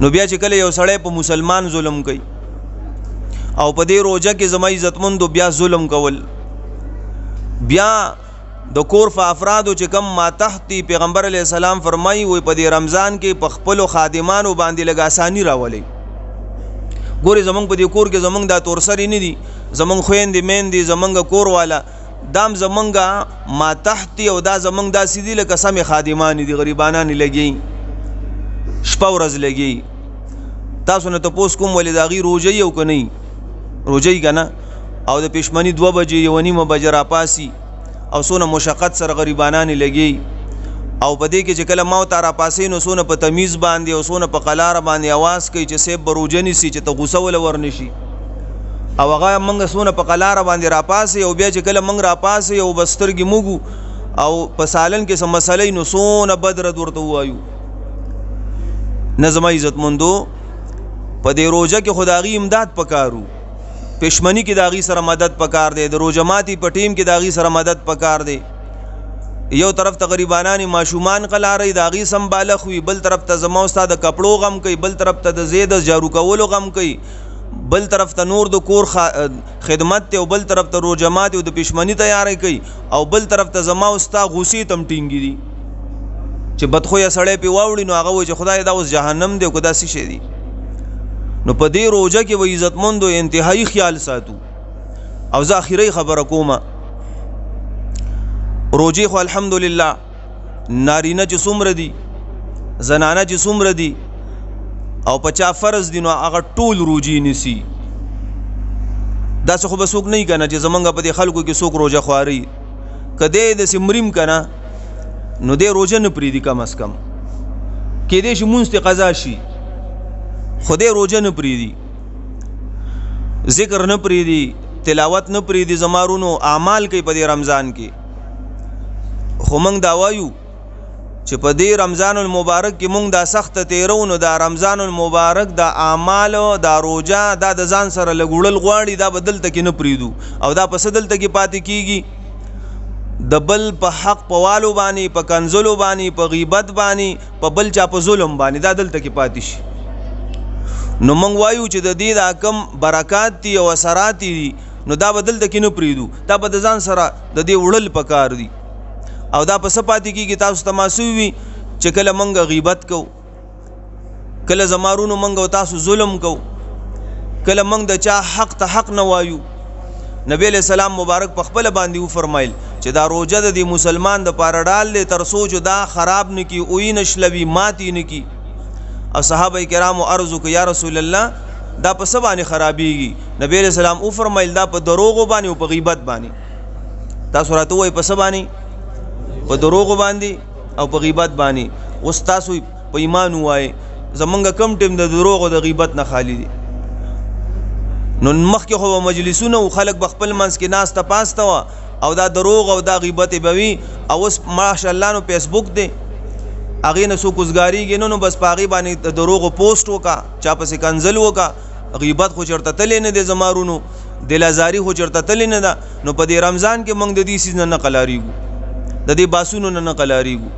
نو بیا چې کله یو سړی په مسلمان ظلم کوي او په دې روزه کې زما عزتمندو بیا ظلم کول، بیا د کور په افرادو چې کم ما تحتی پیغمبر علیه السلام فرمایي وي په دې رمضان کې په خپل خادمانو باندې لږ اسانی راولي. ګوري زمونږ په دې کور کې زمونږ دا تورسری نه دي، زمونږ خويندې میندې زمونږ کور والا دام زمونږ ما تحتی او دا زمونږ دا سیدی لکه سم خادمان دي، غریبانان لګي شپه ورځ لګي. تاسو نه تاسو کوم ولې دا غي روزي او کني روزي کنه او د پښمنی 2 بجې یو نیمه بجې را پاسي او سونه مشقت سره غریبانان لګي او په دې کې چې کله موت را پاسې نو سونه په تمیز باندې او سونه په قلار باندې आवाज کوي چې سیب بروجنی سي چې ته غوسه ول ورنشي او هغه موږ سونه په قلار باندې را پاسې او بیا چې کله موږ را پاسې او بسترګي موږ او په سالن کې سم مسلې نو سونه بدر ورته وایو. نظم عزت مندو په دې روزه کې خدایي امداد پکارو، پښمنی کې داغي سره مدد پکار دی، د روزماتي په ټیم کې داغي سره مدد پکار دی. یو طرف ته غریبانان ماشومان قلاري داغي سمبالخ وي، بل طرف ته زما استاد کپړو غم کوي، بل طرف ته د زید جارو کولو غم کوي، بل طرف ته نور د کور خدمت ته او بل طرف ته روزماتي او د پښمنی تیاری کوي او بل طرف ته زما استاد غوسی تم ټینګي دي چې بدخویا سړی په واوړي نو هغه و چې خدای دا اوس جهنم دی او کدا سي شي دي. نو په دې روزه کې و عزتمندو انتهایی خیال ساتو. او زه اخیری خبره کومه، روزي خو الحمدلله نارینه چې څومره دي زنانه چې څومره دي او پچا فرض دي نو هغه ټول روزي نسی. دا څه خو به څوک نه کنه چې زمونږ په دې خلکو کې څوک روزه خواري کده د سمریم کنه نو دې روزه نه پریدي کم اس کم کې دې شي مونږ ته قضا شي، خدای روزه نه پریدي، ذکر نه پریدي، تلاوت نه پریدي، زمارونو اعمال کوي په دې رمضان کې. خو موږ دا وایو چې په دې رمضان المبارک کې موږ دا سخت تیرونو دا رمضان المبارک دا اعمال دا روزه دا د ځان سره لګوړل غواړي، دا بدل تک نه پریدو او دا په صدل تک پاتې کیږي د بل په حق په والو باندې، په کنزلو باندې، په غیبت باندې، په بل چا په ظلم باندې دا دلته کې پاتې شي. نو مونږ وایو چې د دې د کم برکات دي او اثرات دي نو دا بدل د کینو پریدو، دا به د ځان سره د دې وړل پکار دي او دا په سپاتې کې تاسو تماسوي چې کله مونږ غیبت کو، کله زمارونو مونږ تاسو ظلم کو، کله مونږ د چا حق ته حق نه وایو. نبی علیہ السلام مبارک په خپل باندې و فرمایل چې دا روزه د مسلمان د پاره ډال له تر سوچ دا خراب نه کی اوې نشلوي ماتي نه کی. او صحابه کرامو عرض کو یا رسول الله دا په سبانه خرابيږي. نبی علیہ السلام او فرمایل دا په دروغ باندې او په غیبت باندې. تاسو راته وای په سبانه په دروغ باندې او په غیبت باندې. اوس تاسو په ایمان وای زمونږ کم ټیم د دروغ او د غیبت نه خالی دي. نو مخکې خو مجلسونه او خلک بخپل منځ کې ناس ته پاسته وا او دا دروغ او دا غیبت بوي او اوس ماشاءالله نو فیسبوک دی اغه نه سو کوزګاری نو بس پاغي باندې دروغ پوسټ وکا چا پسې کنزل وکا غیبت خو چرته تل نه دي زمارونو دلازاری خو چرته تل نه ده. نو په دې رمضان کې موږ د دې سیز نه قلاریږو، د دې باسونو نه قلاریږو.